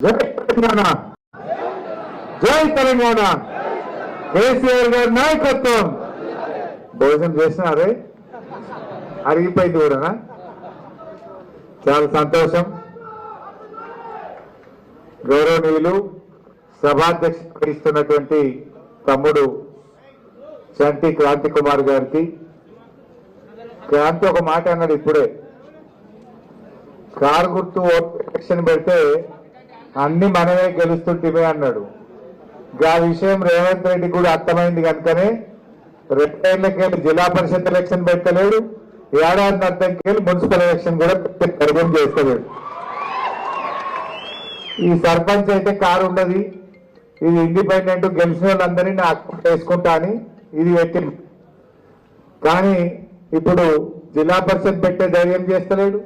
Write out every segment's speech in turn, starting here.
జై తెలంగాణ, జై తెలంగాణ. కేసీఆర్ గారి నాయకత్వం. భోజనం చేసినారే, అరిగిపోయింది కూడా. చాలా సంతోషం. గౌరవనీయులు సభాధ్యక్ష వహిస్తున్నటువంటి తమ్ముడు చంటి క్రాంతి కుమార్ గారికి, క్రాంతి ఒక మాట అన్నాడు ఇప్పుడే, కారు గుర్తు ఎలక్షన్ పెడితే అన్ని మనమే గెలుస్తుంటే అన్నాడు. ఆ విషయం రేవంత్ రెడ్డి కూడా అర్థమైంది కనుకనే 2 ఏళ్లకేళ్ళు జిల్లా పరిషత్ ఎలక్షన్ పెట్టలేడు, ఏడాది అర్థంకేళ్ళు మున్సిపల్ ఎలక్షన్ కూడా పరిగణం చేస్తలేడు. ఈ సర్పంచ్ అయితే కారు ఉండదు, ఇది ఇండిపెండెంట్, గెలిచిన వాళ్ళందరినీ నా అకౌంట్ వేసుకుంటా అని ఇది పెట్టింది. కానీ ఇప్పుడు జిల్లా పరిషత్ పెట్టే ధైర్యం చేస్తలేడు,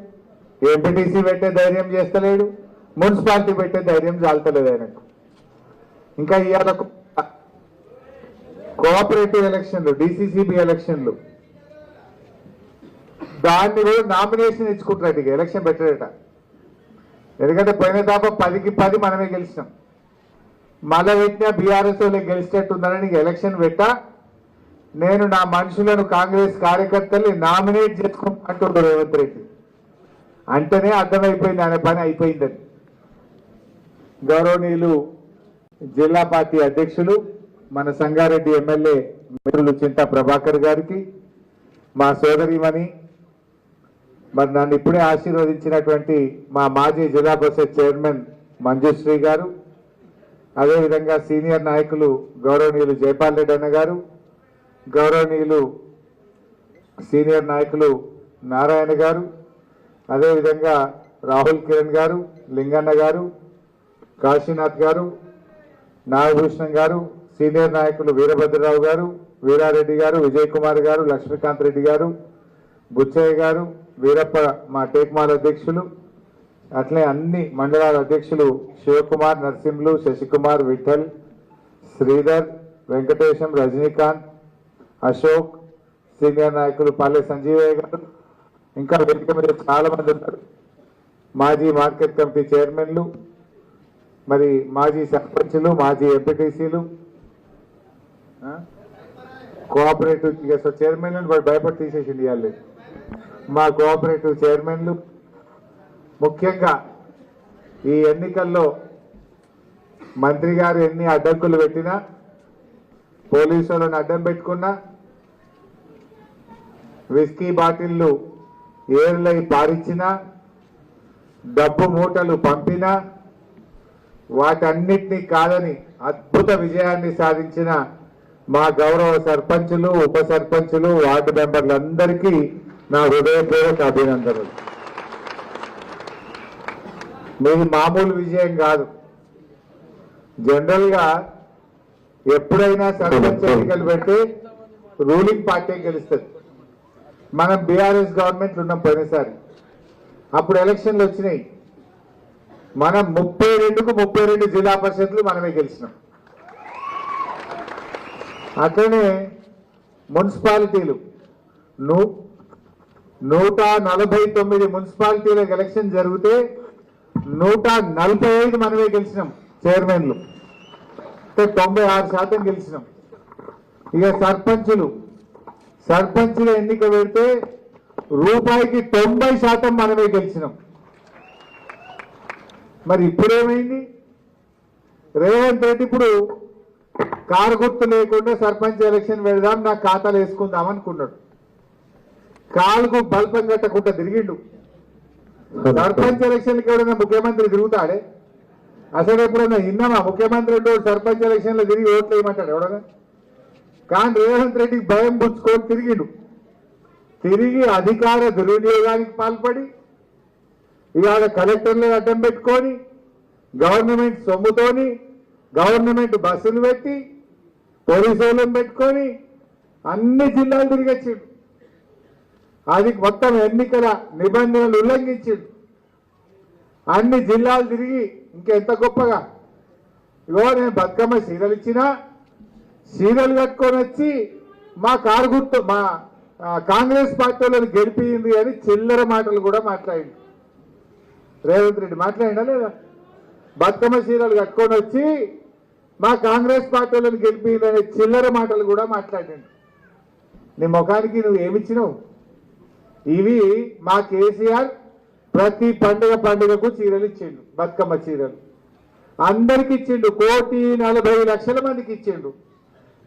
ఎంపీటీసీ పెట్టే ధైర్యం చేస్తలేడు, మున్సిపాలిటీ పెట్టే ధైర్యం చాలతలేదు ఆయనకు. ఇంకా ఇవాళ కోఆపరేటివ్ ఎలక్షన్లు, డిసిసిబి ఎలక్షన్లు, దాన్ని కూడా నామినేషన్ ఇచ్చుకుంటారట, ఇక ఎలక్షన్ పెట్టారట. ఎందుకంటే పోయిన దాకా 10కి 10 మనమే గెలిచినాం. మళ్ళా పెట్టినా బీఆర్ఎస్ వాళ్ళకి గెలిచేట్టుందని ఎలక్షన్ పెట్టా, నేను నా మనుషులను కాంగ్రెస్ కార్యకర్తల్ని నామినేట్ చేసుకుంటున్నాడు రేవంత్ రెడ్డి. అంటేనే అర్థమైపోయింది ఆయన పని అయిపోయిందని. గౌరవనీయులు జిల్లా పార్టీ అధ్యక్షులు మన సంగారెడ్డి ఎమ్మెల్యే మిత్రులు చింతా ప్రభాకర్ గారికి, మా సోదరిమణి మరి నన్ను ఇప్పుడే ఆశీర్వదించినటువంటి మా మాజీ జిల్లా పరిషత్ చైర్మన్ మంజుశ్రీ గారు, అదేవిధంగా సీనియర్ నాయకులు గౌరవనీయులు జైపాల్ రెడ్డి అన్న గారు, గౌరవనీయులు సీనియర్ నాయకులు నారాయణ గారు, అదేవిధంగా రాహుల్ కిరణ్ గారు, లింగన్న గారు, కాశీనాథ్ గారు, నాగభూషణం గారు, సీనియర్ నాయకులు వీరభద్రరావు గారు, వీరారెడ్డి గారు, విజయ్ కుమార్ గారు, లక్ష్మీకాంత్ రెడ్డి గారు, బుచ్చయ్య గారు, వీరప్ప మా టేక్మాల్ అధ్యక్షులు, అట్లే అన్ని మండలాల అధ్యక్షులు శివకుమార్, నరసింహులు, శశికుమార్, విఠల్, శ్రీధర్, వెంకటేశం, రజనీకాంత్, అశోక్, సీనియర్ నాయకులు పల్లె సంజీవయ్య గారు, ఇంకా వేదిక మీద చాలా మంది ఉన్నారు. మాజీ మార్కెట్ కమిటీ చైర్మన్లు, మరి మాజీ సర్పంచ్లు, మాజీ ఎంపీటీసీలు, కోఆపరేటివ్ చైర్మన్లు భయపడి తీసేసింది ఇవ్వాలి. మా కోఆపరేటివ్ చైర్మన్లు, ముఖ్యంగా ఈ ఎన్నికల్లో మంత్రి గారు ఎన్ని అడ్డంకులు పెట్టినా, పోలీసు వాళ్ళని అడ్డం పెట్టుకున్నా, విస్కీ బాటిళ్లు ఏర్లై పారించినా, డబ్బు మూటలు పంపినా, వాటన్నిటినీ కాదని అద్భుత విజయాన్ని సాధించిన మా గౌరవ సర్పంచులు, ఉప సర్పంచులు, వార్డు మెంబర్లందరికీ నా హృదయపూర్వక అభినందనలు. మీది మామూలు విజయం కాదు. జనరల్ గా ఎప్పుడైనా సర్పంచ్ ఎన్నికలు పెడితే రూలింగ్ పార్టీ గెలుస్తుంది. మనం బీఆర్ఎస్ గవర్నమెంట్ ఉన్నాం పోయినసారి, అప్పుడు ఎలక్షన్లు వచ్చినాయి. మనం 32కు 32 జిల్లా పరిషత్లు మనమే గెలిచినాం. అట్లనే మున్సిపాలిటీలు 149 మున్సిపాలిటీలకు ఎలక్షన్ జరిగితే 145 మనమే గెలిచినాం చైర్మన్లు, 96% గెలిచినాం. ఇక సర్పంచుల ఎన్నిక పెడితే రూపాయికి 90% మనమే గెలిచినాం. మరి ఇప్పుడేమైంది? రేవంత్ రెడ్డి ఇప్పుడు కారు గుర్తు లేకుండా సర్పంచ్ ఎలక్షన్ పెడదాం, నా ఖాతాలు వేసుకుందాం అనుకున్నాడు. కాలుకు బల్పం కట్టకుండా తిరిగిండు. సర్పంచ్ ఎలక్షన్కి ఎవడన్నా ముఖ్యమంత్రి తిరుగుతాడే? అసలు ఎప్పుడన్నా విన్నామా ముఖ్యమంత్రి సర్పంచ్ ఎలక్షన్లో తిరిగి ఓట్లు వేయమంటాడు ఎవడన్నా? కానీ రేవంత్ రెడ్డికి భయం పుచ్చుకొని తిరిగి అధికార దుర్వినియోగానికి పాల్పడి ఇవాళ కలెక్టర్లను అడ్డం పెట్టుకొని, గవర్నమెంట్ సొమ్ముతోని గవర్నమెంట్ బస్సులు పెట్టి, పోలీసులను పెట్టుకొని అన్ని జిల్లాలు తిరిగొచ్చిండు. అది మొత్తం ఎన్నికల నిబంధనలు ఉల్లంఘించిండు. అన్ని జిల్లాలు తిరిగి ఇంకెంత గొప్పగా, ఇగో నేను బతుకమ్మ చీరలు ఇచ్చినా, చీరలు కట్టుకొని వచ్చి మా కారు గుర్తు మా కాంగ్రెస్ పార్టీ వాళ్ళని గెలిపింది అని చిల్లర మాటలు కూడా మాట్లాడింది. రేవంత్ రెడ్డి మాట్లాడినా లేదా? బతుకమ్మ చీరలు కట్టుకొని వచ్చి మా కాంగ్రెస్ పార్టీ వాళ్ళని గెలిపిందనే చిల్లర మాటలు కూడా మాట్లాడండి. నీ ముఖానికి నువ్వు ఏమిచ్చినావు? ఇవి మా కేసీఆర్ ప్రతి పండుగకు చీరలు ఇచ్చిండు, బతుకమ్మ చీరలు అందరికి ఇచ్చిండు. 1,40,00,000 మందికి ఇచ్చిండు.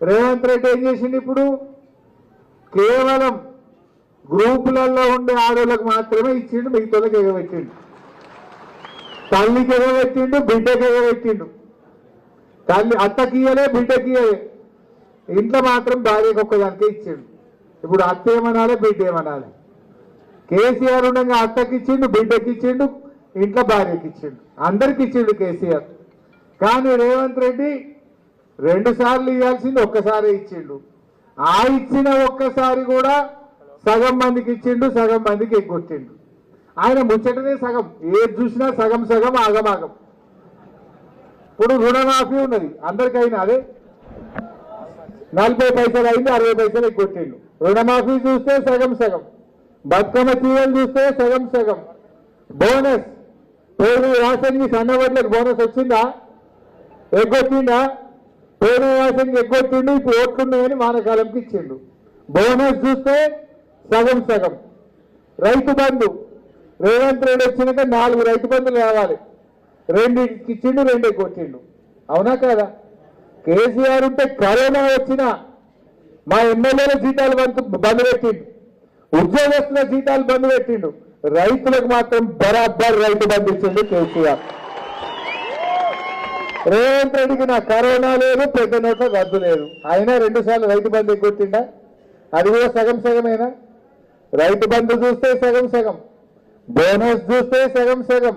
రేవంత్ రెడ్డి ఏం చేసిండు? ఇప్పుడు కేవలం గ్రూపులలో ఉండే ఆడోళ్ళకు మాత్రమే ఇచ్చిండు, మిగతాలకు ఎగబెట్టిండు. తల్లికి ఎగబెట్టిండు, బిడ్డకి ఎగబెట్టిండు. తల్లి అత్తకి ఇయ్యలే, బిడ్డకి ఇయ్యలే. ఇంట్లో మాత్రం భార్యకు ఒక్కదానికే ఇచ్చిండు. ఇప్పుడు అత్త ఏమనాలి, బిడ్డ ఏమనాలి? కేసీఆర్ ఉండగా అత్తకి ఇచ్చిండు, బిడ్డకి ఇచ్చిండు, ఇంట్లో భార్యకి ఇచ్చిండు, అందరికి ఇచ్చిండు కేసీఆర్. కానీ రేవంత్ రెడ్డి 2 సార్లు ఇవ్వాల్సింది ఒక్కసారి ఇచ్చిండు. ఆ ఇచ్చిన ఒక్కసారి కూడా సగం మందికి ఇచ్చిండు, సగం మందికి ఎగ్గొట్టిండు. ఆయన ముచ్చటనే సగం, ఏది చూసినా సగం సగం ఆగమాగం. ఇప్పుడు రుణమాఫీ ఉన్నది అందరికైనా, అదే 40 పైసలు అయింది, 60 పైసలు ఎగ్గొట్టిండు. రుణమాఫీ చూస్తే సగం సగం, బతుకమ్మ చీరలు చూస్తే సగం సగం. బోనస్ పేరు రాసంగి సన్నబడ్లకు బోనస్ వచ్చిందా? ఎగ్గొట్టిండా? పేరు రాసంగి ఎగ్గొట్టిండు. ఇప్పుడు ఓట్లున్నాయని వానకాలంకి ఇచ్చిండు. బోనస్ చూస్తే సగం సగం. రైతు బంధు రేవంత్ రెడ్డి వచ్చినాక 4 రైతు బంధులు కావాలి, 2 ఇచ్చిండు, 2 ఎగ్గొట్టిండు. అవునా కాదా? కేసీఆర్ ఉంటే కరోనా వచ్చినా మా ఎమ్మెల్యేల జీతాలు బంద్ పెట్టిండు, ఉద్యోగస్తుల జీతాలు బంద్ పెట్టిండు. రైతులకు మాత్రం బరాబర్ రైతు బంధు ఇచ్చిండు కేసీఆర్. రేవంత్ రెడ్డికి నా కరోనా లేదు, పెద్ద నోట్ల రద్దు లేదు, అయినా 2 సార్లు రైతు బంధు ఎగ్గొట్టిండా? అది కూడా సగం సగమేనా? రైతు బంధు చూస్తే సగం సగం, బోనస్ చూస్తే సగం సగం,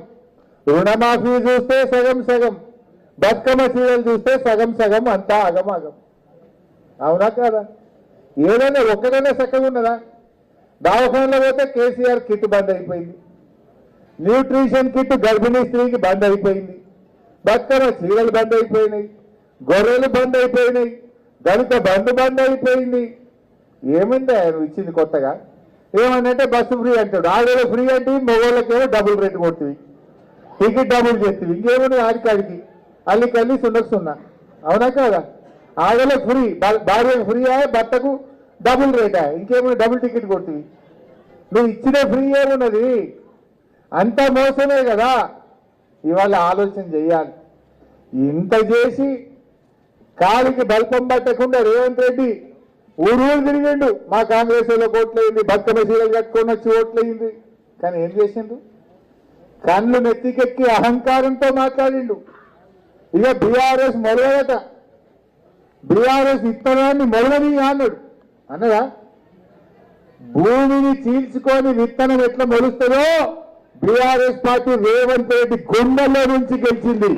రుణమాఫీ చూస్తే సగం సగం, బతుకమ్మ చీరలు చూస్తే సగం సగం, అంతా అగమాగం. అవునా కాదా? ఏదైనా ఒక్కదైనా చక్కగా ఉన్నదా? దవాఖానలో పోతే కేసీఆర్ కిట్ బంద్ అయిపోయింది, న్యూట్రిషన్ కిట్ గర్భిణీ స్త్రీకి బంద్ అయిపోయింది, బతుకమ్మ చీరలు బంద్ అయిపోయినాయి, గొర్రెలు బంద్ అయిపోయినాయి, దళిత బంధు బంద్ అయిపోయింది. ఏమైంది ఆయన ఇచ్చింది కొత్తగా? ఏమనంటే బస్సు ఫ్రీ అంటాడు, ఆడోళ్ళ ఫ్రీ అంటే మగోళ్ళకేమో డబుల్ రేట్ కొడుతుంది, టికెట్ డబుల్ చేస్తుంది, ఇంకేముంది ఆడికాడికి అల్లికల్లి 0 అవునా కాదా? ఆడోళ్ళకి ఫ్రీ, భార్యకు ఫ్రీ భర్తకు డబుల్ రేటా, ఇంకేమో డబుల్ టికెట్ కొడుతుంది. నువ్వు ఇచ్చిన ఫ్రీ ఏమున్నది? అంతా మోసమే కదా. ఇవాళ ఆలోచన చెయ్యాలి. ఇంత చేసి కాలికి బల్పం పట్టకుండా రేవంత్ రెడ్డి ఊరు తిరిగిండు. మా కాంగ్రెస్ వాళ్ళకి ఓట్లయింది, బతుకమ్మ చీరలు కట్టుకొని వచ్చి ఓట్లయింది. కానీ ఏం చేసిండు? కళ్ళు నెత్తికెక్కి అహంకారంతో మాట్లాడిండు. ఇక బీఆర్ఎస్ మొదలట, బీఆర్ఎస్ విత్తనాన్ని మొదలని అన్నాడు. అన్నదా? భూమిని చీల్చుకొని విత్తనం ఎట్లా మొలుస్తుందో బీఆర్ఎస్ పార్టీ రేవంత్ రెడ్డి గుండెల్లో నుంచి గెలిచింది.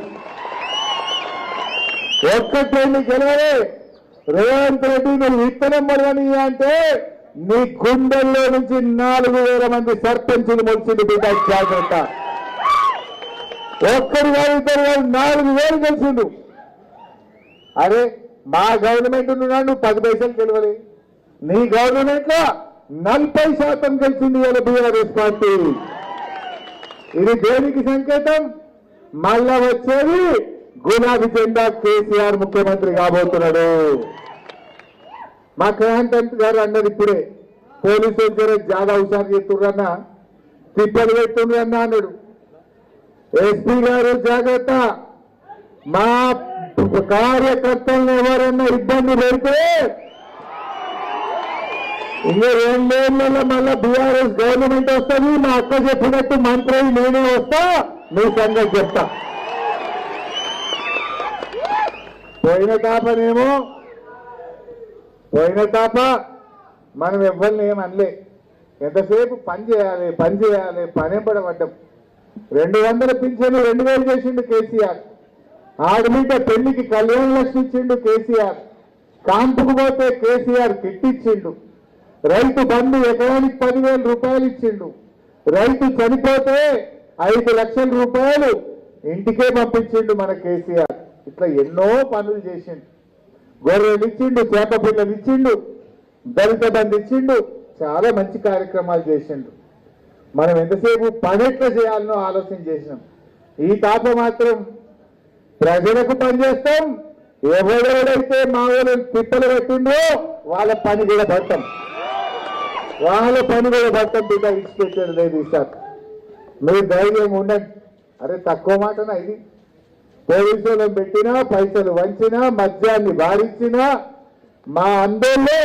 ఒక్కటేంటి గెలవలే. రేవంత్ రెడ్డి నువ్వు విత్తనం మొదలని అంటే నీ గుండెల్లో నుంచి 4,000 మంది సర్పంచులు మొలిచింది. బిడ్డ జాగ్రత్త. ఒక్కరు కాదు, 2 కాదు, 4,000 గెలిచిండు. అరే మా గవర్నమెంట్ ఉన్నాడు, నువ్వు 10 పైసలు గెలవలే. నీ గవర్నమెంట్ లో 40% గెలిచింది ఇలా బీఆర్ఎస్ పార్టీ. ఇది దేనికి సంకేతం? మళ్ళా వచ్చేది గులాబీ జెండా, కేసీఆర్ ముఖ్యమంత్రి కాబోతున్నాడు. మా క్రాంతి గారు అన్నది ఇప్పుడే, పోలీసులు జర జాగా హుషారు చేస్తుర్రన్న, తిప్పలు పెట్టుండ్రన్న అన్నాడు. ఎస్పీ గారు జాగ్రత్త, మా కార్యకర్తలను ఎవరన్నా ఇబ్బంది పెడితే ఇంకా 2 ఏళ్లలో మళ్ళా బీఆర్ఎస్ గవర్నమెంట్ వస్తుంది. మా అక్క చెప్పినట్టు మంత్రి నేనే వస్తా, నీ సంగతి చెప్తా. పోయిన తాప మనం ఎవరిని ఏమనలే. ఎంతసేపు పని చేయాలి, పని పడబడ్డం. 200 పింఛను 2,000 చేసిండు కేసీఆర్. ఆడబిడ్డ పెళ్లికి కళ్యాణ లక్ష్మి ఇచ్చిండు కేసీఆర్. కాంపుకు పోతే కేసీఆర్ కిట్ ఇచ్చిండు. రైతు బంధు ఎకరానికి 10,000 రూపాయలు ఇచ్చిండు. రైతు చనిపోతే 5 లక్షల రూపాయలు ఇంటికే పంపించిండు మన కేసీఆర్. ఇట్లా ఎన్నో పనులు చేసిండు. గొర్రెలు ఇచ్చిండు, చేప పిల్లలు ఇచ్చిండు, దళిత బంధు ఇచ్చిండు. చాలా మంచి కార్యక్రమాలు చేసిండు. మనం ఎంతసేపు పని ఎట్లా చేయాలనో ఆలోచన చేసినాం. ఈ తాప మాత్రం ప్రజలకు పనిచేస్తాం. ఎవరెవరైతే మా వాళ్ళని తిప్పలు పెట్టిందో వాళ్ళ పని కూడా పడతాం. వాళ్ళ పని కూడా పడతాం. బిడ్డ ఇచ్చిపెట్టేది లేదు ఈసారి. మీరు ధైర్యం ఉండండి. అరే తక్కువ మాటనా ఇది? పోలీసులను పెట్టినా, పైసలు వంచినా, మద్యాన్ని బాధించినా మా అందరిలో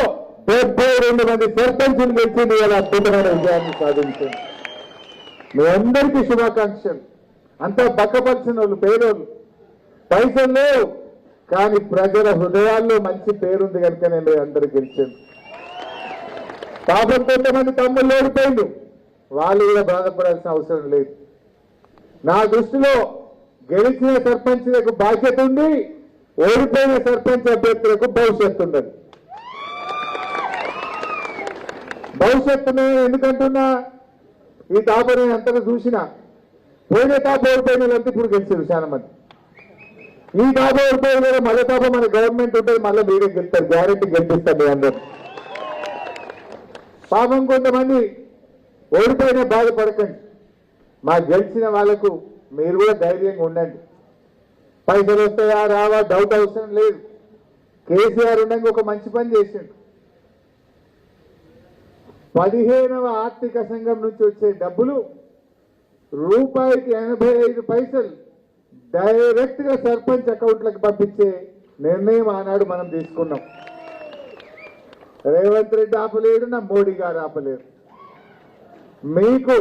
72 మంది సర్పంచులు గెలిచింది. ఇలా అద్భుతమైన విజయాన్ని సాధించింది. మీ అందరికీ శుభాకాంక్షలు. అంతా పక్కపరిచిన వాళ్ళు, పేదోళ్ళు, పైసలు లేవు కానీ ప్రజల హృదయాల్లో మంచి పేరుంది కనుక నేను అందరూ గెలిచాను. పాపం కొంతమంది తమ్ముళ్ళు ఓడిపోయిండు, వాళ్ళు కూడా బాధపడాల్సిన అవసరం లేదు. నా దృష్టిలో గెలిచిన సర్పంచులకు బాధ్యత ఉంది, ఓడిపోయిన సర్పంచ్ అభ్యర్థులకు భవిష్యత్తు ఉన్నది. భవిష్యత్తును ఎందుకంటున్నా, ఈ తాప నేను అంతగా చూసిన పోయిన తాప ఓడిపోయిన వాళ్ళంతా ఇప్పుడు గెలిచారు చాలా మంది. ఈ తాప ఓడిపోయిన కదా మళ్ళీ తాప మన గవర్నమెంట్ ఉంటుంది, మళ్ళీ మీరే గెలుస్తారు, గ్యారెంటీ గెలిపిస్తారు మీ అందరూ. పాపం కొంతమంది ఓడిపోయినా బాధపడకండి, మా గెలిచిన వాళ్ళకు మీరు కూడా ధైర్యంగా ఉండండి. పైసలు వస్తాయా రావా డౌట్ అవసరం లేదు. కేసీఆర్ ఉండగా ఒక మంచి పని చేసిండు. 15వ ఆర్థిక సంఘం నుంచి వచ్చే డబ్బులు రూపాయికి 85 పైసలు డైరెక్ట్ గా సర్పంచ్ అకౌంట్లకు పంపించే నిర్ణయం ఆనాడు మనం తీసుకున్నాం. రేవంత్ రెడ్డి ఆపలేడు, నా మోడీ గారు ఆపలేరు. మీకు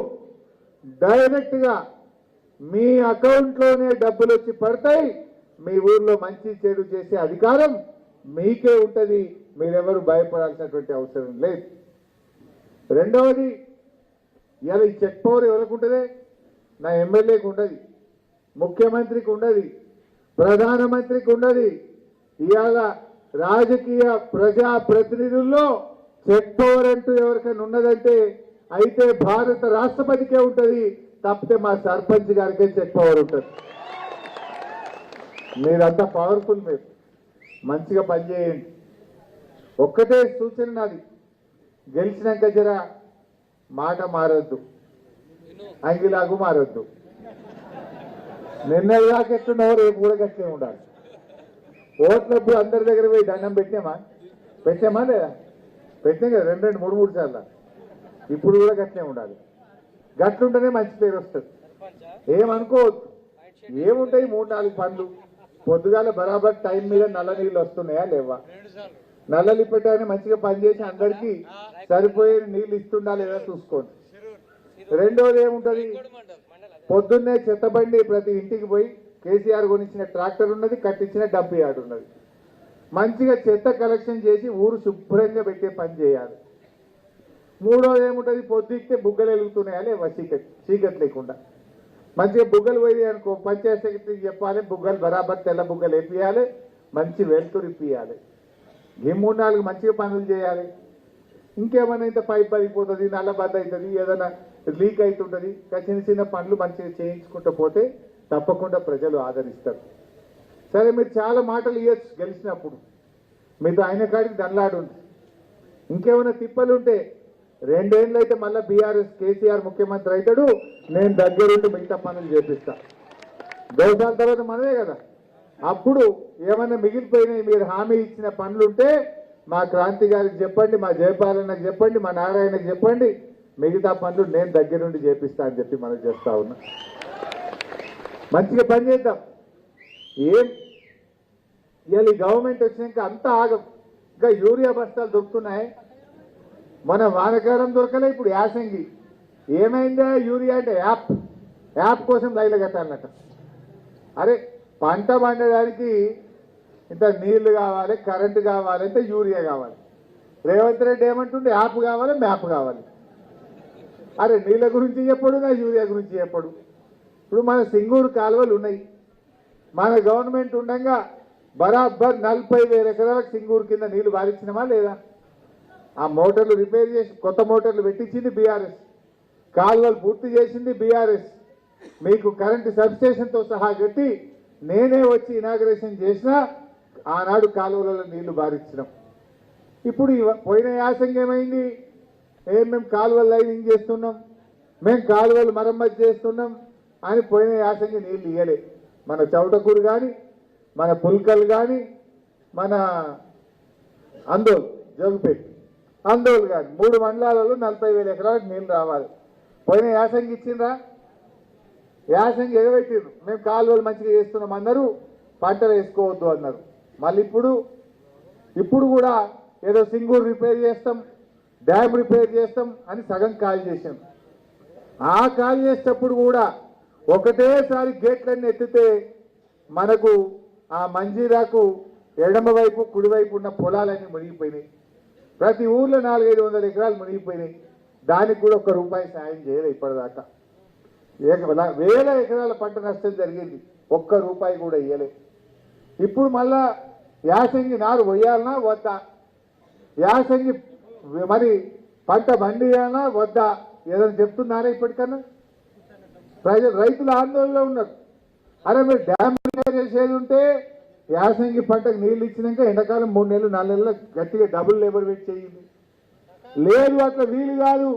డైరెక్ట్ గా మీ అకౌంట్లోనే డబ్బులు వచ్చి పడతాయి. మీ ఊర్లో మంచి చెడు చేసే అధికారం మీకే ఉంటది. మీరెవరు భయపడాల్సినటువంటి అవసరం లేదు. రెండవది, ఇలా ఈ చెక్ పవర్ ఎవరికి ఉంటుంది? నా ఎమ్మెల్యేకి ఉండదు, ముఖ్యమంత్రికి ఉండదు, ప్రధానమంత్రికి ఉండదు. ఇవాళ రాజకీయ ప్రజా ప్రతినిధుల్లో చెక్ పవర్ అంటూ ఎవరికైనా ఉన్నదంటే అయితే భారత రాష్ట్రపతికే ఉంటుంది, తప్పితే మా సర్పంచ్ గారికే చెక్ పవర్ ఉంటుంది. మీరంతా పవర్ఫుల్, మీరు మంచిగా పనిచేయండి. ఒక్కటే సూచన నాది, గెలిచినాక జర మాట మారొద్దు, అంగిలాగు మారొద్దు. నిన్న దాకెట్టున్నావు, రేపు కూడా గట్లే ఉండాలి. ఓట్లప్పుడు అందరి దగ్గర పోయి దండం పెట్టామా లేదా? పెట్టాం కదా 2 3 సార్లు. ఇప్పుడు కూడా గట్లే ఉండాలి. గట్లుంటేనే మంచి పేరు వస్తుంది. ఏమనుకోవద్దు, ఏముంటాయి 3-4 పనులు. పొద్దుగాల బరాబర్ టైం మీద నల్ల నీళ్ళు వస్తున్నాయా లేవా? నల్లలు పెట్టాలని మంచిగా పనిచేసి అందరికీ సరిపోయే నీళ్ళు ఇస్తుండా లేదా చూసుకోండి. రెండోది ఏముంటది, పొద్దున్నే చెత్తబండి ప్రతి ఇంటికి పోయి కేసీఆర్ కొనిచ్చిన ట్రాక్టర్ ఉన్నది, కట్టించిన డంప్ యార్డ్ ఉన్నది. మంచిగా చెత్త కలెక్షన్ చేసి ఊరు శుభ్రంగా పెట్టే పని చేయాలి. మూడోది ఏముంటది, పొద్దుకే బుగ్గలు వెలుగుతున్నాయా లేవా? చీకటి లేకుండా మంచిగా బుగ్గలు పోయి అనుకో, పంచాయత్ సెక్రటరీకి చెప్పాలి, బుగ్గలు బరాబర్ తెల్ల బుగ్గలు వేపియాలి, మంచి వెలుతురు ఇప్పియాలి. ఈ 3-4 మంచిగా పనులు చేయాలి. ఇంకేమైనా ఇంత పైప్ పడిపోతుంది, నల్ల బంద్ అవుతుంది, ఏదైనా లీక్ అవుతుంటుంది, చిన్న చిన్న పనులు మంచిగా చేయించుకుంటూ పోతే తప్పకుండా ప్రజలు ఆదరిస్తారు. సరే, మీరు చాలా మాటలు ఇవ్వచ్చు గెలిచినప్పుడు, మీతో ఆయన కాడికి దండలాడు. ఇంకేమైనా తిప్పలు ఉంటే 2 ఏళ్ళు అయితే మళ్ళీ బీఆర్ఎస్ కేసీఆర్ ముఖ్యమంత్రి అవుతాడు, నేను దగ్గరుండి మిగతా పనులు చేపిస్తా. 2 సార్ల తర్వాత మనమే కదా. అప్పుడు ఏమైనా మిగిలిపోయినాయి, మీరు హామీ ఇచ్చిన పనులుంటే మా క్రాంతి గారికి చెప్పండి, మా జయపాలన్నకు చెప్పండి, మా నారాయణకి చెప్పండి, మిగతా పనులు నేను దగ్గరుండి చేపిస్తా అని చెప్పి మనం చేస్తా ఉన్నా. మంచిగా పని చేద్దాం. ఏం ఇవాళ ఈ గవర్నమెంట్ వచ్చినాక అంతా ఆగం. ఇంకా యూరియా బస్తాలు దొరుకుతున్నాయి, మన వానకాలం దొరకలే, ఇప్పుడు యాసంగి. ఏమైందా యూరియా అంటే యాప్ కోసం లైన్లో కట్టాలన్నట్ట. అరే, పంట పండడానికి ఇంత నీళ్లు కావాలి, కరెంటు కావాలి, అంటే యూరియా కావాలి. రేవంత్ రెడ్డి ఏమంటుండే, యాప్ కావాలి, మ్యాప్ కావాలి. అరే, నీళ్ళ గురించి చెప్పడు, నా యూరియా గురించి చెప్పడు. ఇప్పుడు మన సింగూరు కాలువలు ఉన్నాయి, మన గవర్నమెంట్ ఉండగా బరాబర్ 40,000 ఎకరాలకు సింగూరు కింద నీళ్లు బారించినమా లేదా? ఆ మోటార్లు రిపేర్ చేసి కొత్త మోటార్లు పెట్టించింది బీఆర్ఎస్, కాలువలు పూర్తి చేసింది బీఆర్ఎస్, మీకు కరెంటు సబ్స్టేషన్తో సహా కట్టి నేనే వచ్చి ఇనాగ్రేషన్ చేసినా ఆనాడు కాలువలలో నీళ్లు బారించినాం. ఇప్పుడు పోయిన యాసంగి ఏమైంది? మేము కాలువలు లైనింగ్ చేస్తున్నాం, మేము కాలువలు మరమ్మతు చేస్తున్నాం అని పోయిన యాసంగి నీళ్లు ఇయ్యలే. మన చౌటకూరు కానీ మన పుల్కల్ కానీ మన అందోల్ జోగిపేట అందోల్ కానీ 3 మండలాలలో 40,000 ఎకరాలకు నీళ్ళు రావాలి. పోయిన యాసంగి ఇచ్చిండ్రా? యాసంగి ఎగబెట్టిండ్రు. మేము కాలువలు మంచిగా చేస్తున్నాం అన్నారు, పంటలు వేసుకోవద్దు అన్నారు. మళ్ళీ ఇప్పుడు కూడా ఏదో సింగూరు రిపేర్ చేస్తాం, డ్యామ్ రిపేర్ చేస్తాం అని సగం ఖాళీ చేసాం. ఆ ఖాళీ చేసేటప్పుడు కూడా ఒకటేసారి గేట్లన్నీ ఎత్తితే మనకు ఆ మంజీరాకు ఎడమ వైపు కుడివైపు ఉన్న పొలాలన్నీ మునిగిపోయినాయి. ప్రతి ఊర్లో 400-500 ఎకరాలు మునిగిపోయినాయి. దానికి కూడా ₹1 సాయం చేయలేదు ఇప్పటిదాకా. 1000 ఎకరాల పంట నష్టం జరిగింది, ₹1 కూడా ఇవ్వలేదు. ఇప్పుడు మళ్ళా యాసంగి నారు పోయాలనా వద్దా, యాసంగి మరి పంట బండియాలనా వద్దా ఏదైనా చెప్తున్నారా? ఇప్పటికన్నా రైతులు ఆందోళనలో ఉన్నారు. అరే మీరు డ్యామ్ రిపేర్ చేసేది ఉంటే యాసంగి పంటకు నీళ్లు ఇచ్చినాక ఎండాకాలం 3 నెలలు 4 నెలలు గట్టిగా డబుల్ లేబర్ వెయిట్ చేయండి. లేదు అట్లా వీలు కాదు,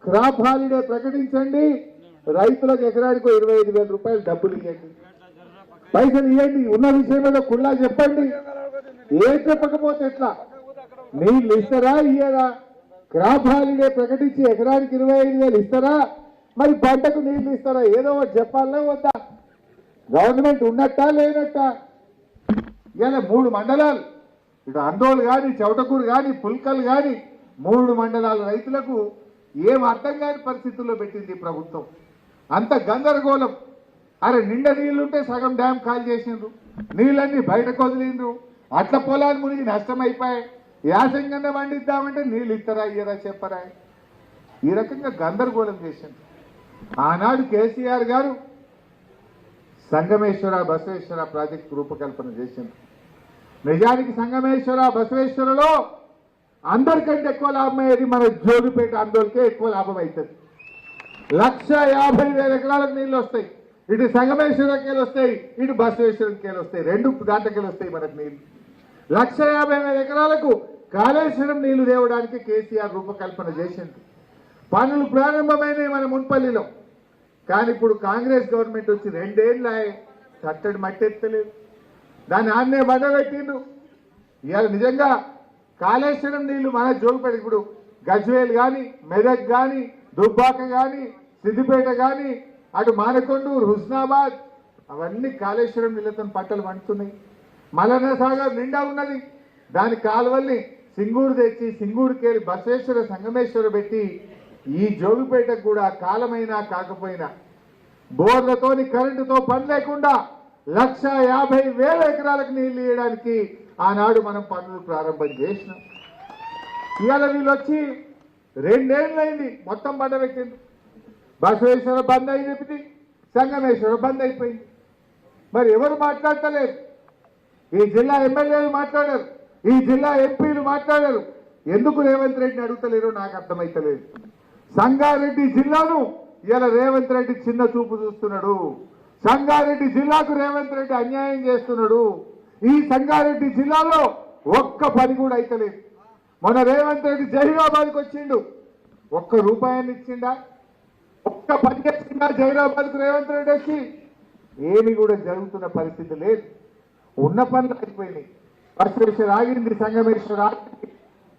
క్రాప్ హాలిడే ప్రకటించండి, రైతులకు ఎకరానికి ₹25,000 డబ్బులు ఇవ్వండి, పైసలు ఇవ్వండి, ఉన్న విషయం మీద కుల్లా చెప్పండి. ఏం చెప్పకపోతే ఎట్లా? నీళ్ళు ఇస్తారా ఇయ్యరా? క్రాప్ హాలిడే ప్రకటించి ఎకరానికి 25,000 ఇస్తారా? మరి పంటకు నీళ్లు ఇస్తారా? ఏదో ఒకటి చెప్పాలనే వద్దా? గవర్నమెంట్ ఉన్నట్టా లేనట్టా? ఇలా 3 మండలాలు, ఇటు అందోలు కానీ చౌటకూరు కానీ పుల్కల్ కానీ 3 మండలాల రైతులకు ఏం అర్థం కాని పరిస్థితుల్లో పెట్టింది ప్రభుత్వం. అంత గందరగోళం. అరే నిండా నీళ్లుంటే సగం డ్యామ్ ఖాళీ చేసిండ్రు, నీళ్ళన్నీ బయటకు వదిలిండ్రు, అట్ల పొలాలు మునిగి నష్టం అయిపోయాయి. యాసంగన్న పండిద్దామంటే నీళ్ళు ఇస్తారా ఇయ్యరా చెప్పరా? ఈ రకంగా గందరగోళం చేసిండ్రు. ఆనాడు కేసీఆర్ గారు సంగమేశ్వర బసవేశ్వర ప్రాజెక్టు రూపకల్పన చేసింది. నిజానికి సంగమేశ్వర బసవేశ్వరలో అందరికంటే ఎక్కువ లాభం అయ్యేది మన జోగిపేట అందోల్కే ఎక్కువ లాభం అవుతుంది. 150,000 ఎకరాలకు నీళ్ళు వస్తాయి. ఇటు సంగమేశ్వరంకేలు వస్తాయి, ఇటు బసవేశ్వరంకేలు వస్తాయి, 2 దాంట్లకెళ్ళి వస్తాయి మనకు నీళ్ళు. 150,000 ఎకరాలకు కాళేశ్వరం నీళ్లు తేవడానికి కేసీఆర్ రూపకల్పన చేసింది. పనులు ప్రారంభమైనవి మన మున్పల్లిలో. కానీ ఇప్పుడు కాంగ్రెస్ గవర్నమెంట్ వచ్చి 2 ఏళ్ళు చట్టడి మట్టెత్తలేదు, దాన్ని ఆన్నే బండబెట్టిండు. ఇవాళ నిజంగా కాళేశ్వరం నీళ్లు మన జోగిపేట, ఇప్పుడు గజ్వేల్ కానీ మెదక్ కానీ దుబ్బాక కానీ సిద్దిపేట కానీ అటు మానకొండూరు హుస్నాబాద్ అవన్నీ కాళేశ్వరం నీళ్లతో పంటలు పండుతున్నాయి. మలన సాగర్ నిండా ఉన్నది, దాని కాలువల్ని సింగూరు తెచ్చి సింగూరుకెళ్ళి బసవేశ్వర సంగమేశ్వర పెట్టి ఈ జోగిపేటకు కూడా కాలమైనా కాకపోయినా బోర్లతోని కరెంటుతో పని లేకుండా 150,000 ఎకరాలకు నీళ్లు ఇవ్వడానికి ఆనాడు మనం పనులు ప్రారంభం చేసినాం. ఇవాళ వీళ్ళు వచ్చి 2 ఏళ్ళైంది మొత్తం బండ పెట్టింది. బసవేశ్వర బంద్ అయినప్పటి సంగమేశ్వర బంద్ అయిపోయింది. మరి ఎవరు మాట్లాడతలేరు? ఈ జిల్లా ఎమ్మెల్యేలు మాట్లాడారు, ఈ జిల్లా ఎంపీలు మాట్లాడారు. ఎందుకు రేవంత్ రెడ్డిని అడుగుతలేరో నాకు అర్థమైతలేదు. సంగారెడ్డి జిల్లాను ఇలా రేవంత్ రెడ్డి చిన్న చూపు చూస్తున్నాడు. సంగారెడ్డి జిల్లాకు రేవంత్ రెడ్డి అన్యాయం చేస్తున్నాడు. ఈ సంగారెడ్డి జిల్లాలో ఒక్క పని కూడా అయితలేదు. మొన్న రేవంత్ రెడ్డి జహీరాబాద్కి వచ్చిండు, ₹1 ఇచ్చిండా? ఒక్క పని చేసిందా జహీరాబాద్కు రేవంత్ రెడ్డి వచ్చి? ఏమి కూడా జరుగుతున్న పరిస్థితి లేదు. ఉన్న పనులు అయిపోయినాయి. బసవేశ్వర ఆగింది, సంగమేశ్వర ఆగింది,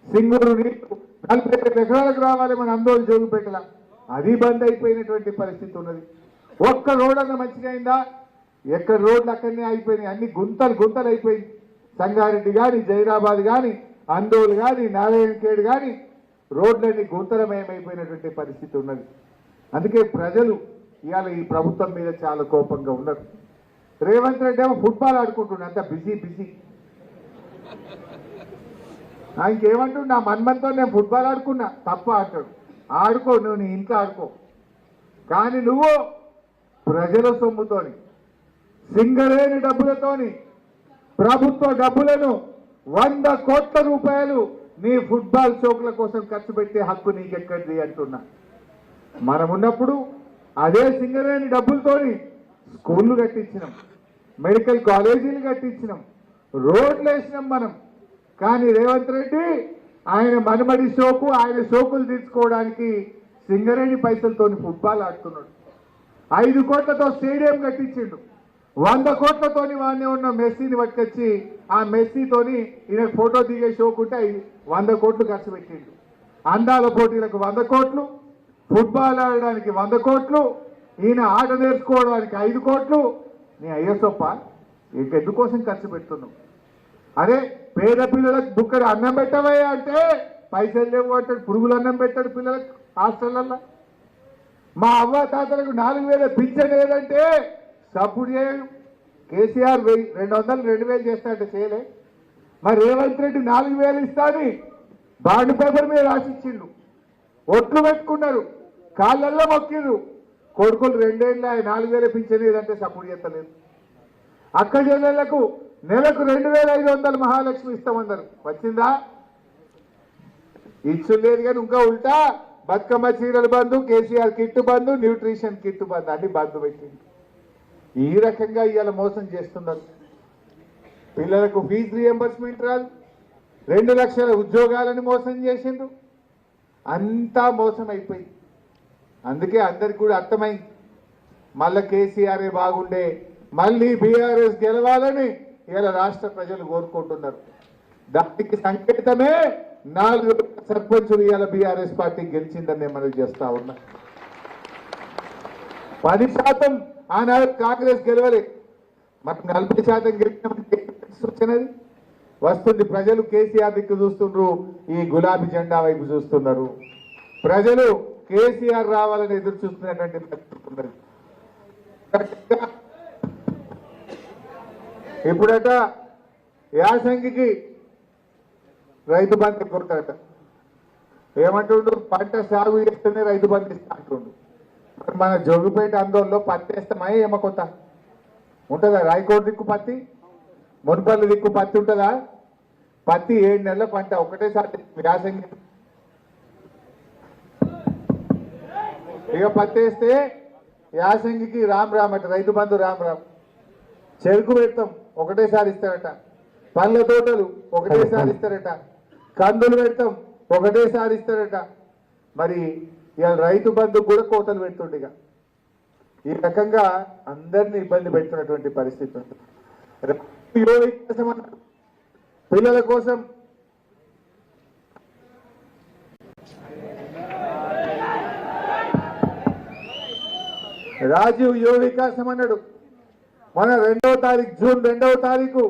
సింగూరు నీళ్లు 40,000 ఎకరాలకు రావాలి మన అందోళన జోగిపేటల, అది బంద్ అయిపోయినటువంటి పరిస్థితి ఉన్నది. ఒక్క రోడ్ అన్న మంచిగా అయిందా? ఎక్కడ రోడ్లు అక్కడనే అయిపోయినాయి, అన్ని గుంతలు అయిపోయింది. సంగారెడ్డి కానీ జైరాబాద్ కానీ అందోలు కానీ నారాయణఖేడ్ కానీ రోడ్లన్నీ గుంతలమయమైపోయినటువంటి పరిస్థితి ఉన్నది. అందుకే ప్రజలు ఇవాళ ఈ ప్రభుత్వం మీద చాలా కోపంగా ఉన్నారు. రేవంత్ రెడ్డి ఏమో ఫుట్బాల్ ఆడుకుంటున్నాడు, అంత బిజీ. ఇంకేమంటుండు, నా మన్మంతో నేను ఫుట్బాల్ ఆడుకున్నా తప్ప అంటాడు. ఆడుకో, నువ్వు నీ ఇంట్లో ఆడుకో. కానీ నువ్వు ప్రజల సొమ్ముతోని సింగరేణి డబ్బులతోని ప్రభుత్వ డబ్బులను 100 కోట్ల రూపాయలు నీ ఫుట్బాల్ చోకుల కోసం ఖర్చు పెట్టే హక్కు నీకెక్కడిది అంటున్నా. మనం ఉన్నప్పుడు అదే సింగరేణి డబ్బులతోని స్కూళ్ళు కట్టించినాం, మెడికల్ కాలేజీలు కట్టించినాం, రోడ్లు వేసినాం మనం. కానీ రేవంత్ రెడ్డి ఆయన మనమడి షోకు, ఆయన షోకులు తీర్చుకోవడానికి సింగరేణి పైసలతో ఫుట్బాల్ ఆడుతున్నాడు. 5 కోట్లతో స్టేడియం కట్టించిండు. 100 కోట్లతోని వాడిని ఉన్న మెస్సీని పట్టుకొచ్చి ఆ మెస్సీతోని ఈయన ఫోటో దిగే షోకుంటే 100 కోట్లు ఖర్చు పెట్టిండు. అందాల పోటీలకు 100 కోట్లు, ఫుట్బాల్ ఆడడానికి 100 కోట్లు, ఈయన ఆట నేర్చుకోవడానికి 5 కోట్లు. నీ అయ్యో సొప్ప ఎందుకోసం ఖర్చు పెడుతున్నావు? అరే పేద పిల్లలకు బుక్కడు అన్నం పెట్టవయ్యా అంటే పైసలు లేవు అంటాడు. పురుగులు అన్నం పెట్టాడు పిల్లలకు హాస్టళ్లలో. మా అవ్వ తాతలకు 4000 పింఛన్ ఏదంటే సపోర్ట్ చేయడు. కేసీఆర్ 200 2000 చేస్తాడంటే చేయలే. మరి రేవంత్ రెడ్డి 4000 ఇస్తాని బాండ్ పేపర్ మీద రాసిచ్చిండు. ఒట్లు పెట్టుకున్నారు, కాళ్ళల్లో మొక్కిరు. కొడుకులు 2 ఏళ్ళ 4000 పింఛన్ ఏదంటే సపోర్ట్ చేస్తలేదు. అక్క చెల్లెళ్లకు నెలకు 2500 మహాలక్ష్మి ఇస్తామన్నారు. వచ్చిందా? ఇచ్చు లేదు. కానీ ఇంకా ఉల్టా బతుకమ్మ చీరలు బంధు, కేసీఆర్ కిట్టు బంధు, న్యూట్రిషన్ కిట్టు బంధు అన్ని బంధు పెట్టింది. ఈ రకంగా ఇవాళ మోసం చేస్తున్నారు. పిల్లలకు ఫీజు రియంబర్స్మెంట్ రాదు, 2 లక్షల ఉద్యోగాలను మోసం చేసిండ్రు. అంతా మోసం అయిపోయింది. అందుకే అందరికి కూడా అర్థమైంది మళ్ళా కేసీఆర్ బాగుండే, మళ్ళీ బీఆర్ఎస్ గెలవాలని ఇలా రాష్ట్ర ప్రజలు కోరుకుంటున్నారు. దానికి సంకేతమే 4 సర్పంచులు ఇవాళ బీఆర్ఎస్ పార్టీ గెలిచిందని నేను మనవి చేస్తా ఉన్నా. 10% ఆనాడు కాంగ్రెస్ గెలవలే, మరి 40% గెలిచినామంటే సూచనది వస్తుంది. ప్రజలు కేసీఆర్ దిక్కు చూస్తుండ్రు, ఈ గులాబీ జెండా వైపు చూస్తున్నారు. ప్రజలు కేసీఆర్ రావాలని ఎదురు చూస్తున్నటువంటి పరిస్థితి. ఇప్పుడట యాసంగికి రైతు బంధు కొడతారట. ఏమంటుండు? పంట సాగు చేస్తేనే రైతు బంధు ఇస్తా అంటుండు. మన జోగిపేట ఆందోళనలో పత్తి వేస్తామా? ఏమ కొత్త ఉంటుందా? రాయకోట దిక్కు పత్తి, మున్పల్లి దిక్కు పత్తి ఉంటుందా? పత్తి 7 నెలల పంట ఒకటేసారి యాసంగి. ఇక పత్తి వేస్తే యాసంగికి రామ్ రామ్ అట, రైతు బంధు రామ్ రామ్. చెరుకు పెడతాం ఒకటేసారి ఇస్తారట, పళ్ళ తోటలు ఒకటేసారి ఇస్తారట, కందులు పెడతాం ఒకటేసారి ఇస్తారట. మరి ఇవాళ రైతు బంధు కూడా కోతలు పెడుతుండగా ఈ రకంగా అందరినీ ఇబ్బంది పెడుతున్నటువంటి పరిస్థితి ఉంది. పిల్లల కోసం రాజీవ్ యువ వికాసం అన్నాడు. మన 2వ తారీఖు జూన్ 2వ తారీఖు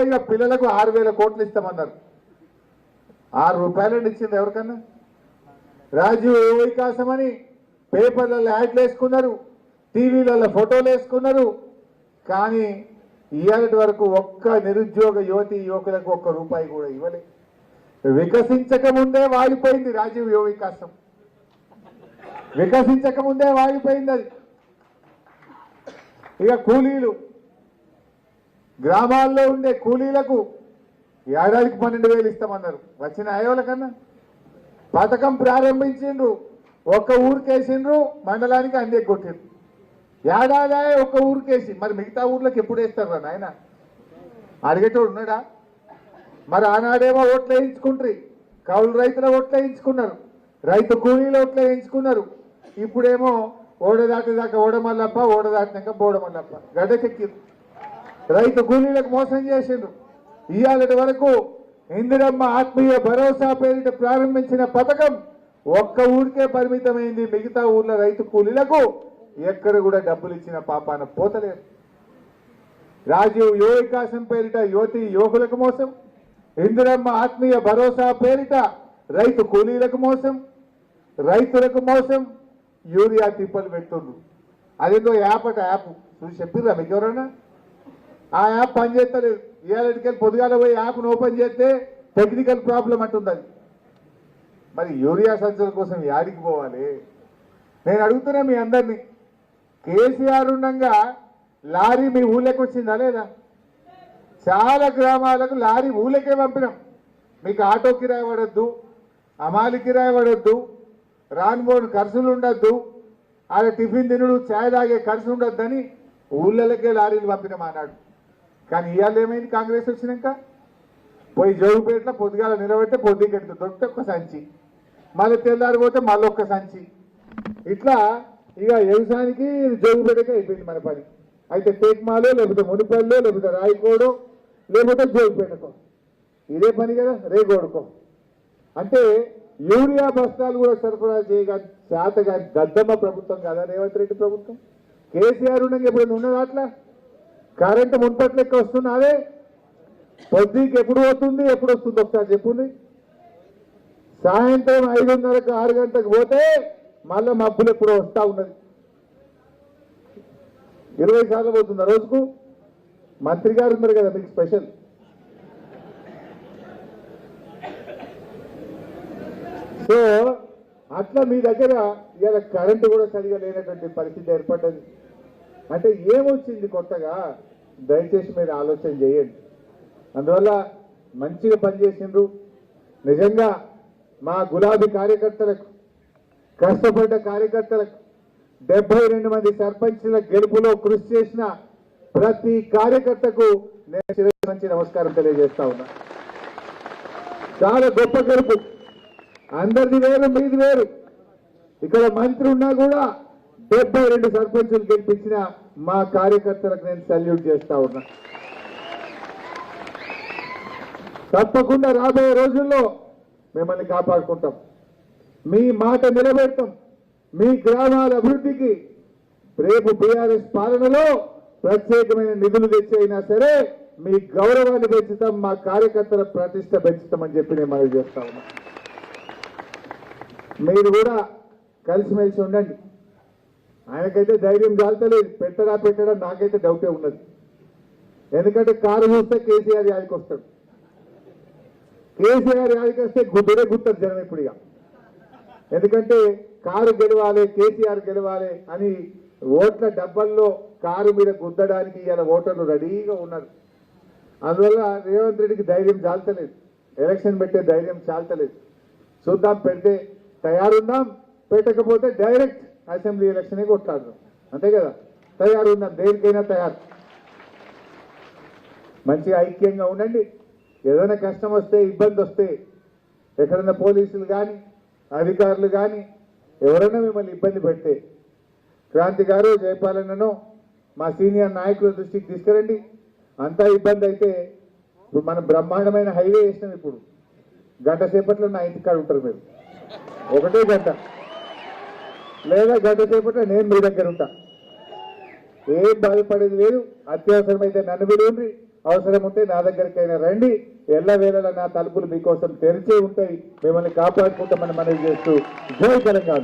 ఇక పిల్లలకు 6000 కోట్లు ఇస్తామన్నారు. 6 రూపాయలు ఇచ్చింది ఎవరికన్నా? రాజీవ్ యువ వికాసం అని పేపర్లలో యాడ్లు వేసుకున్నారు, టీవీలలో ఫోటోలు వేసుకున్నారు. కానీ ఇవాళటి వరకు ఒక్క నిరుద్యోగ యువతి యువకులకు 1 రూపాయి కూడా ఇవ్వలే. వికసించక ముందే వాడిపోయింది రాజీవ్ యువ వికాసం. వికసించక ముందే వాడిపోయింది అది. ఇక కూలీలు, గ్రామాల్లో ఉండే కూలీలకు ఏడాదికి 12,000 ఇస్తామన్నారు. వచ్చిన అయోల కన్నా పథకం ప్రారంభించిండ్రు, 1 ఊరికేసిండ్రు, మండలానికి అన్నీ కొట్టిండ్రు. ఏడాది 1 ఊరికేసి మరి మిగతా ఊర్లకు ఎప్పుడు వేస్తారు నాయన? అడిగేటోడు ఉన్నాడా? మరి ఆనాడేమో ఓట్లు వేయించుకుంటారు, కౌలు రైతుల ఓట్లు వేయించుకున్నారు, రైతు కూలీల ఓట్లు వేయించుకున్నారు. ఇప్పుడేమో ఓడ దాటిదాకా ఓడమల్లప్ప, ఓడ దాటినాక బోడమల్లప్ప గడ్డకెక్కి రైతు కూలీలకు మోసం చేసిండ్రు. ఇవాళటి వరకు ఇందిరమ్మ ఆత్మీయ భరోసా పేరిట ప్రారంభించిన పథకం 1 ఊరికే పరిమితమైంది. మిగతా ఊర్ల రైతు కూలీలకు ఎక్కడ కూడా డబ్బులు ఇచ్చిన పాపాన పోతలేదు. రాజీవ్ యువ వికాసం పేరిట యువతి యువకులకు మోసం, ఇందిరమ్మ ఆత్మీయ భరోసా పేరిట రైతు కూలీలకు మోసం, రైతులకు మోసం. యూరియా తిప్పలు పెడుతుండ్రు. అదేదో యాప్ అట, యాప్ చూసి చెప్పిర్రా మీకు ఎవరైనా? ఆ యాప్ పనిచేస్తలేదు. ఇవాళకి పొద్దుగాల పోయి యాప్ను ఓపెన్ చేస్తే టెక్నికల్ ప్రాబ్లం అంటుంది అది. మరి యూరియా సంచుల కోసం యాడికి పోవాలి? నేను అడుగుతున్నా మీ అందరినీ, కేసీఆర్ ఉండగా లారీ మీ ఊళ్ళకి వచ్చిందా లేదా? చాలా గ్రామాలకు లారీ ఊళ్ళకే పంపినాం. మీకు ఆటో కిరాయి పడద్దు, అమాలి కిరాయి పడద్దు, రాన్బోర్డు ఖర్చులు ఉండద్దు, ఆడ టిఫిన్ తినుడు ఛాయ్ తాగే ఖర్చు ఉండొద్దని ఊళ్ళకే లారీలు పంపినాం అన్నాడు. కానీ ఇవాళ ఏమైంది? కాంగ్రెస్ వచ్చినాక పోయి జోగుపేటలో పొద్దుగాల నిలబెడితే పొద్దుకెడుతుంది, దొరికితే 1 సంచి, మళ్ళీ తెల్లారిపోతే మళ్ళీ 1 సంచి. ఇట్లా ఇక వ్యవసాయానికి జోగుపేటకే అయిపోయింది మన పని. అయితే టేక్మాలో లేకపోతే మునిపల్లిలో లేకపోతే రాయకోడో లేకపోతే జోగిపేటకో ఇదే పని కదా రేగోడుకో అంటే యూరియా బస్తాలు కూడా సరఫరా చేయగా శాతగా దద్దమ్మ ప్రభుత్వం కదా రేవంత్ రెడ్డి ప్రభుత్వం. కేసీఆర్ ఉండగా ఎప్పుడు ఉన్నది అట్లా కరెంటు మున్పటి లెక్క వస్తున్నదే పొద్దుకి ఎప్పుడు పోతుంది ఎప్పుడు వస్తుంది ఒకసారి చెప్పుంది. సాయంత్రం 5:30కు 6 గంటలకు పోతే మళ్ళీ మబ్బులు ఎప్పుడో వస్తూ ఉన్నది. 20 సార్లు పోతుంది రోజుకు. మంత్రి గారు ఉన్నారు కదా మీకు స్పెషల్. సో అట్లా మీ దగ్గర ఇవాళ కరెంటు కూడా సరిగా లేనటువంటి పరిస్థితి ఏర్పడ్డది. అంటే ఏమొచ్చింది కొత్తగా దయచేసి మీరు ఆలోచన చేయండి. అందువల్ల మంచిగా పనిచేసిండ్రు. నిజంగా మా గులాబీ కార్యకర్తలకు కష్టపడ్డ కార్యకర్తలకు 72 మంది సర్పంచ్ల గెలుపులో కృషి చేసిన ప్రతి కార్యకర్తకు నేను శిరస్సు నుంచి నమస్కారం తెలియజేస్తా ఉన్నా. చాలా గొప్ప గెలుపు. అందరిది వేరు మీది వేరు. ఇక్కడ మంత్రి ఉన్నా కూడా 72 సర్పంచులు గెలిపించిన మా కార్యకర్తలకు నేను సల్యూట్ చేస్తా ఉన్నా. తప్పకుండా రాబోయే రోజుల్లో మిమ్మల్ని కాపాడుకుంటాం. మీ మాట నిలబెడతాం. మీ గ్రామాల అభివృద్ధికి రేపు బీఆర్ఎస్ పాలనలో ప్రత్యేకమైన నిధులు తెచ్చైనా సరే మీ గౌరవాన్ని పెంచుతాం, మా కార్యకర్తల ప్రతిష్ట పెంచుతామని చెప్పి నేను మనవి చేస్తా ఉన్నా. మీరు కూడా కలిసిమెలిసి ఉండండి. ఆయనకైతే ధైర్యం చాలతలేదు. పెట్టడా నాకైతే డౌటే ఉన్నది. ఎందుకంటే కారు చూస్తే కేసీఆర్ యాదికి వస్తాడు. కేసీఆర్ యాదికి వస్తే గుడ్డరే గుర్తారు జనం ఇప్పుడు ఇక. ఎందుకంటే కారు గెలవాలి, కేసీఆర్ గెలవాలి అని ఓట్ల డబ్బల్లో కారు మీద గుద్దడానికి ఇలా ఓటర్లు రెడీగా ఉన్నారు. అందువల్ల రేవంత్ రెడ్డికి ధైర్యం చాలతలేదు. ఎలక్షన్ పెట్టే ధైర్యం చాలతలేదు. చూద్దాం, పెడితే తయారున్నాం, పెట్టకపోతే డైరెక్ట్ అసెంబ్లీ ఎలక్షనే కొట్లాడదాం. అంతే కదా, తయారున్నాం, దేనికైనా తయారు. మంచిగా ఐక్యంగా ఉండండి. ఏదైనా కష్టం వస్తే, ఇబ్బంది వస్తే, ఎక్కడైనా పోలీసులు కానీ అధికారులు కానీ ఎవరైనా మిమ్మల్ని ఇబ్బంది పెడితే క్రాంతి గారు, జయపాలన్నను మా సీనియర్ నాయకుల దృష్టికి తీసుకురండి. అంతా ఇబ్బంది అయితే ఇప్పుడు మనం బ్రహ్మాండమైన హైవే వేసినాం. ఇప్పుడు గంట సేపట్లో నా ఇంటికాడ ఉంటారు మీరు. ఒకటే గంట లేదా గంట సేపట్లో నేను మీ దగ్గర ఉంటా. ఏం బాధపడేది లేదు. అత్యవసరమైతే నన్ను పిలువండి, అవసరం ఉంటే నా దగ్గరికైనా రండి. ఎల్లవేళలా నా తలుపులు మీకోసం తెరిచే ఉంటాయి. మిమ్మల్ని కాపాడుకుంటామని మనవి చేస్తూ జై తెలంగాణ.